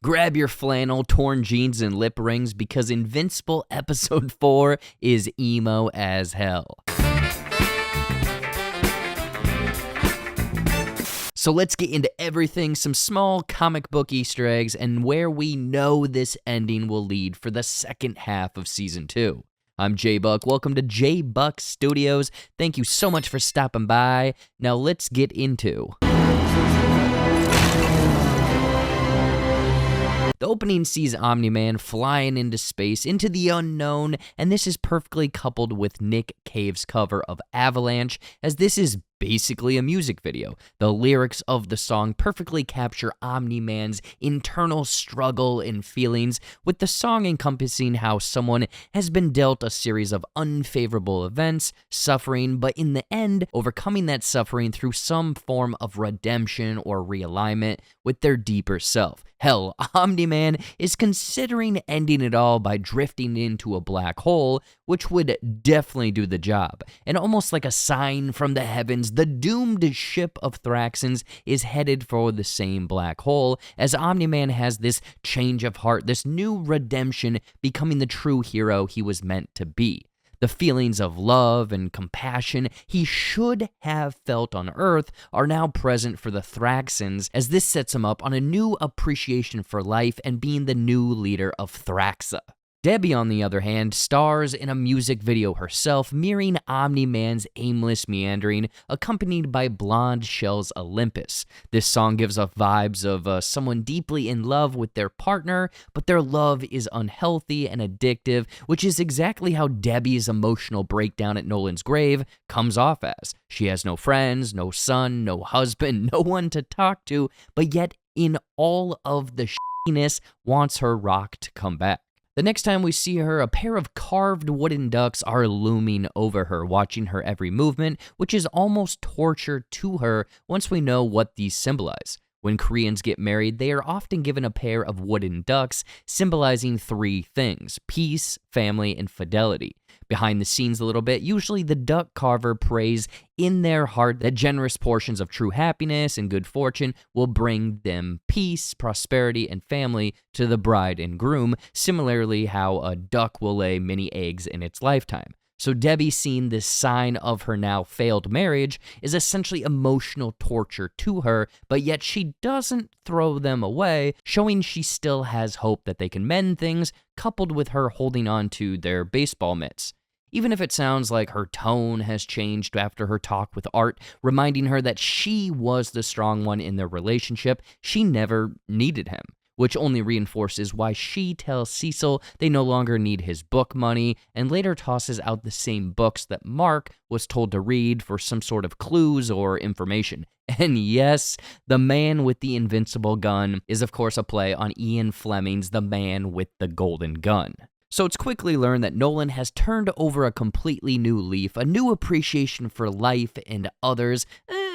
Grab your flannel, torn jeans, and lip rings because Invincible Episode 4 is emo as hell. So let's get into everything, some small comic book Easter eggs, and where we know this ending will lead for the second half of Season 2. I'm J-Buck. Welcome to J-Buck Studios. Thank you so much for stopping by. Now let's get into... The opening sees Omni-Man flying into space, into the unknown, and this is perfectly coupled with Nick Cave's cover of Avalanche, as this is basically a music video. The lyrics of the song perfectly capture Omni-Man's internal struggle and feelings, with the song encompassing how someone has been dealt a series of unfavorable events, suffering, but in the end, overcoming that suffering through some form of redemption or realignment with their deeper self. Hell, Omni-Man is considering ending it all by drifting into a black hole, which would definitely do the job. And almost like a sign from the heavens, the doomed ship of Thraxans is headed for the same black hole, as Omni-Man has this change of heart, this new redemption, becoming the true hero he was meant to be. The feelings of love and compassion he should have felt on Earth are now present for the Thraxans, as this sets him up on a new appreciation for life and being the new leader of Thraxa. Debbie, on the other hand, stars in a music video herself, mirroring Omni-Man's aimless meandering, accompanied by Blonde Shell's Olympus. This song gives off vibes of someone deeply in love with their partner, but their love is unhealthy and addictive, which is exactly how Debbie's emotional breakdown at Nolan's grave comes off as. She has no friends, no son, no husband, no one to talk to, but yet in all of the shittiness wants her rock to come back. The next time we see her, a pair of carved wooden ducks are looming over her, watching her every movement, which is almost torture to her once we know what these symbolize. When Koreans get married, they are often given a pair of wooden ducks, symbolizing three things: peace, family, and fidelity. Behind the scenes a little bit, usually the duck carver prays in their heart that generous portions of true happiness and good fortune will bring them peace, prosperity, and family to the bride and groom, similarly how a duck will lay many eggs in its lifetime. So Debbie seeing this sign of her now failed marriage is essentially emotional torture to her, but yet she doesn't throw them away, showing she still has hope that they can mend things, coupled with her holding on to their baseball mitts. Even if it sounds like her tone has changed after her talk with Art, reminding her that she was the strong one in their relationship, she never needed him, which only reinforces why she tells Cecil they no longer need his book money, and later tosses out the same books that Mark was told to read for some sort of clues or information. And yes, the man with the invincible gun is of course a play on Ian Fleming's The Man with the Golden Gun. So it's quickly learned that Nolan has turned over a completely new leaf, a new appreciation for life and others,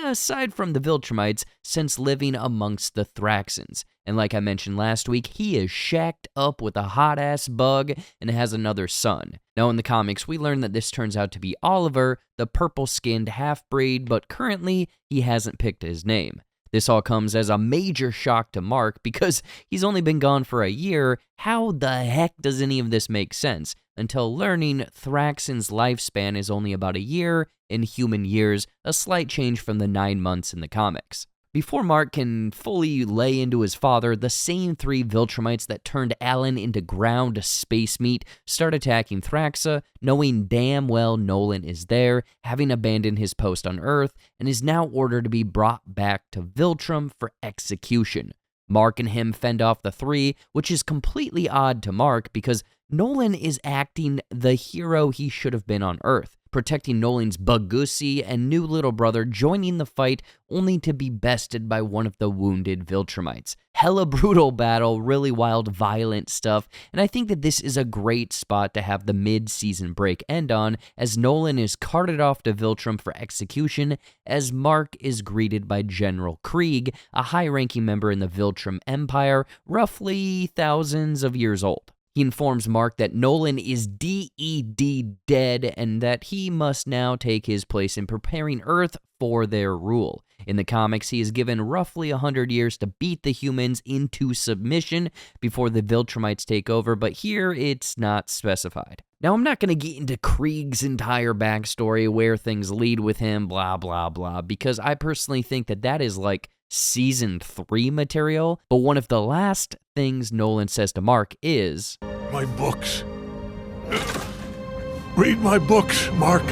aside from the Viltrumites, since living amongst the Thraxans. And like I mentioned last week, he is shacked up with a hot-ass bug and has another son. Now in the comics, we learn that this turns out to be Oliver, the purple-skinned half-breed, but currently he hasn't picked his name. This all comes as a major shock to Mark because he's only been gone for a year. How the heck does any of this make sense? Until learning Thraxan's lifespan is only about a year in human years, a slight change from the 9 months in the comics. Before Mark can fully lay into his father, the same three Viltrumites that turned Alan into ground space meat start attacking Thraxa, knowing damn well Nolan is there, having abandoned his post on Earth, and is now ordered to be brought back to Viltrum for execution. Mark and him fend off the three, which is completely odd to Mark because Nolan is acting the hero he should have been on Earth, protecting Nolan's Bagusi and new little brother, joining the fight only to be bested by one of the wounded Viltrumites. Hella brutal battle, really wild, violent stuff, and I think that this is a great spot to have the mid-season break end on, as Nolan is carted off to Viltrum for execution, as Mark is greeted by General Krieg, a high-ranking member in the Viltrum Empire, roughly thousands of years old. He informs Mark that Nolan is DED dead and that he must now take his place in preparing Earth for their rule. In the comics, he is given roughly 100 years to beat the humans into submission before the Viltrumites take over, but here it's not specified. Now, I'm not going to get into Krieg's entire backstory, where things lead with him, blah, blah, blah, because I personally think that is like Season 3 material, but one of the last things Nolan says to Mark is, "My books. Read my books, Mark."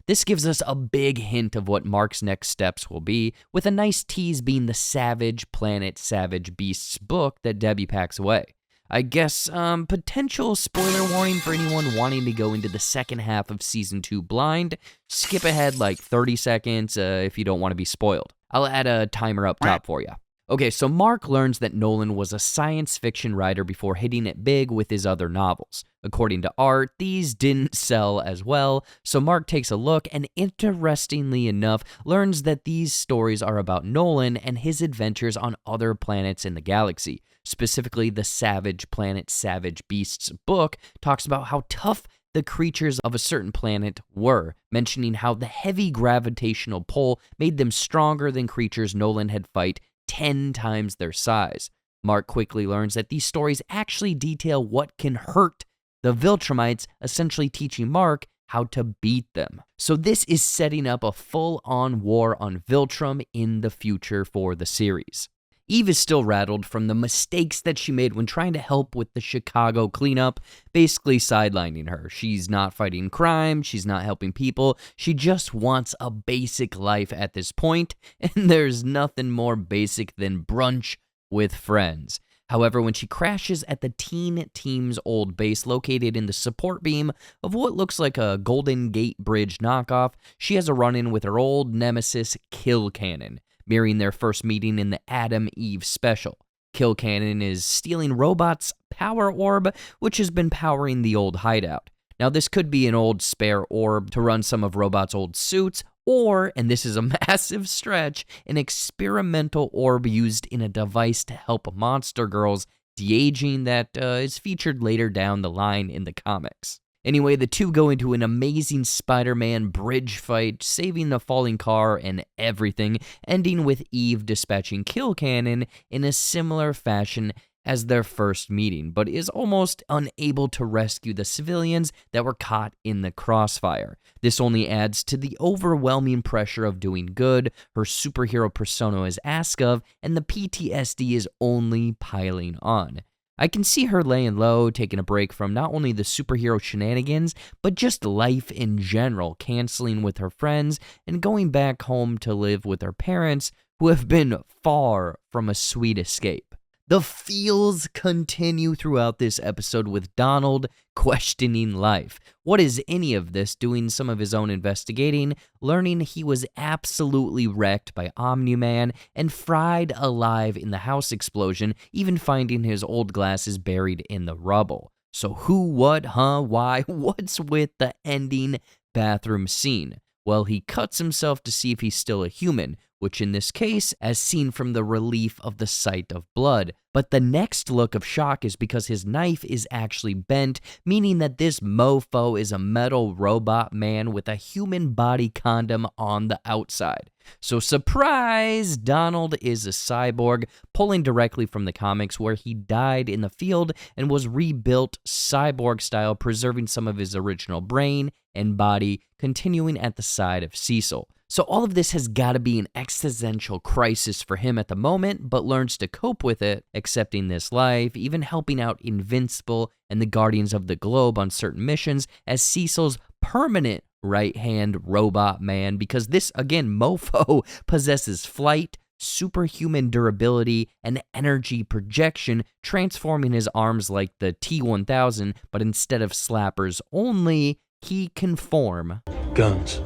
This gives us a big hint of what Mark's next steps will be, with a nice tease being the Savage Planet Savage Beasts book that Debbie packs away. I guess, potential spoiler warning for anyone wanting to go into the second half of Season 2 blind. Skip ahead like 30 seconds if you don't want to be spoiled. I'll add a timer up top for you. Okay, so Mark learns that Nolan was a science fiction writer before hitting it big with his other novels. According to Art, these didn't sell as well, so Mark takes a look and, interestingly enough, learns that these stories are about Nolan and his adventures on other planets in the galaxy. Specifically, the Savage Planet Savage Beasts book talks about how tough the creatures of a certain planet were, mentioning how the heavy gravitational pull made them stronger than creatures Nolan had fight 10 times their size. Mark quickly learns that these stories actually detail what can hurt the Viltrumites, essentially teaching Mark how to beat them. So this is setting up a full-on war on Viltrum in the future for the series. Eve is still rattled from the mistakes that she made when trying to help with the Chicago cleanup, basically sidelining her. She's not fighting crime, she's not helping people, she just wants a basic life at this point, and there's nothing more basic than brunch with friends. However, when she crashes at the teen team's old base located in the support beam of what looks like a Golden Gate Bridge knockoff, she has a run-in with her old nemesis, Kill Cannon, mirroring their first meeting in the Adam Eve special. Kill Cannon is stealing Robot's power orb, which has been powering the old hideout. Now, this could be an old spare orb to run some of Robot's old suits, or, and this is a massive stretch, an experimental orb used in a device to help monster girls de-aging that is featured later down the line in the comics. Anyway, the two go into an amazing Spider-Man bridge fight, saving the falling car and everything, ending with Eve dispatching Kill Cannon in a similar fashion as their first meeting, but is almost unable to rescue the civilians that were caught in the crossfire. This only adds to the overwhelming pressure of doing good her superhero persona is asked of, and the PTSD is only piling on. I can see her laying low, taking a break from not only the superhero shenanigans, but just life in general, canceling with her friends, and going back home to live with her parents, who have been far from a sweet escape. The feels continue throughout this episode with Donald questioning life. What is any of this? Doing some of his own investigating, learning he was absolutely wrecked by Omni-Man and fried alive in the house explosion, even finding his old glasses buried in the rubble. So who, what, why, what's with the ending bathroom scene? Well, he cuts himself to see if he's still a human, which in this case, as seen from the relief of the sight of blood. But the next look of shock is because his knife is actually bent, meaning that this mofo is a metal robot man with a human body condom on the outside. So surprise, Donald is a cyborg, pulling directly from the comics where he died in the field and was rebuilt cyborg style, preserving some of his original brain and body, continuing at the side of Cecil. So all of this has got to be an existential crisis for him at the moment, but learns to cope with it, accepting this life, even helping out Invincible and the Guardians of the Globe on certain missions as Cecil's permanent right-hand robot man, because this, again, mofo possesses flight, superhuman durability, and energy projection, transforming his arms like the T-1000, but instead of slappers only, he can form Guns.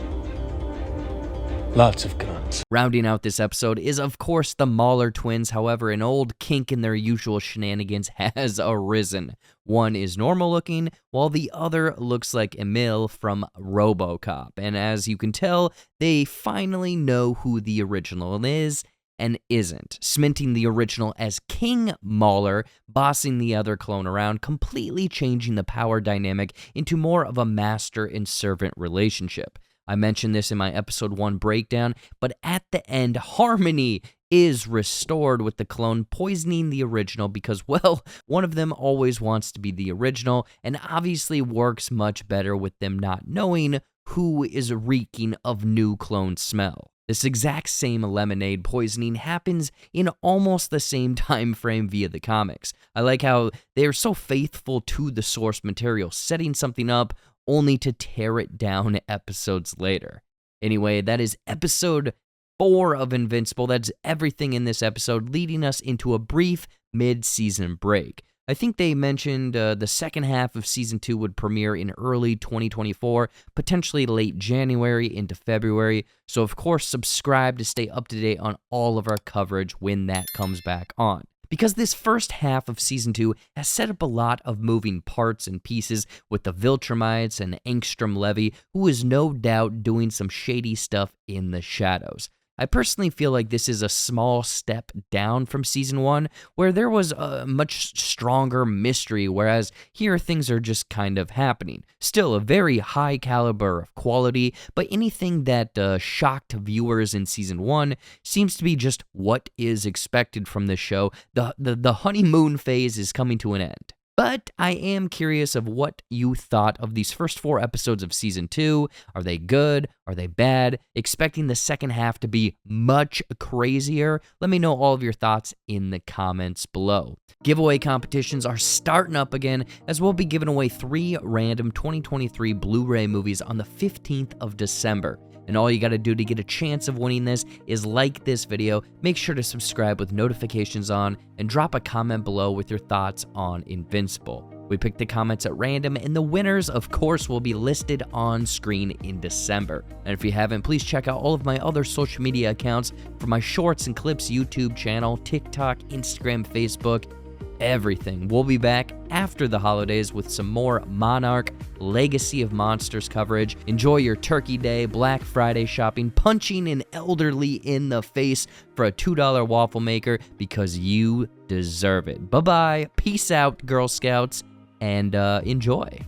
Lots of guns. Rounding out this episode is, of course, the Mauler twins. However, an old kink in their usual shenanigans has arisen. One is normal looking, while the other looks like Emil from RoboCop. And as you can tell, they finally know who the original is, and isn't, cementing the original as King Mauler, bossing the other clone around, completely changing the power dynamic into more of a master and servant relationship. I mentioned this in my episode 1 breakdown, but at the end, harmony is restored with the clone poisoning the original because, well, one of them always wants to be the original and obviously works much better with them not knowing who is reeking of new clone smell. This exact same lemonade poisoning happens in almost the same time frame via the comics. I like how they are so faithful to the source material, setting something up only to tear it down episodes later. Anyway, that is episode 4 of Invincible. That's everything in this episode, leading us into a brief mid-season break. I think they mentioned the second half of Season 2 would premiere in early 2024, potentially late January into February, so of course subscribe to stay up to date on all of our coverage when that comes back on. Because this first half of Season 2 has set up a lot of moving parts and pieces with the Viltrumites and Angstrom Levy, who is no doubt doing some shady stuff in the shadows. I personally feel like this is a small step down from Season 1, where there was a much stronger mystery, whereas here things are just kind of happening. Still a very high caliber of quality, but anything that shocked viewers in Season 1 seems to be just what is expected from this show. The honeymoon phase is coming to an end. But I am curious of what you thought of these first 4 episodes of Season 2. Are they good? Are they bad? Expecting the second half to be much crazier? Let me know all of your thoughts in the comments below. Giveaway competitions are starting up again, as we'll be giving away 3 random 2023 Blu-ray movies on the 15th of December. And all you gotta do to get a chance of winning this is like this video, make sure to subscribe with notifications on, and drop a comment below with your thoughts on Invincible. We pick the comments at random, and the winners, of course, will be listed on screen in December. And if you haven't, please check out all of my other social media accounts for my Shorts and Clips YouTube channel, TikTok, Instagram, Facebook, everything. We'll be back after the holidays with some more Monarch Legacy of Monsters coverage. Enjoy your Turkey Day, Black Friday shopping, punching an elderly in the face for a $2 waffle maker because you deserve it. Bye-bye. Peace out, Girl Scouts, and enjoy.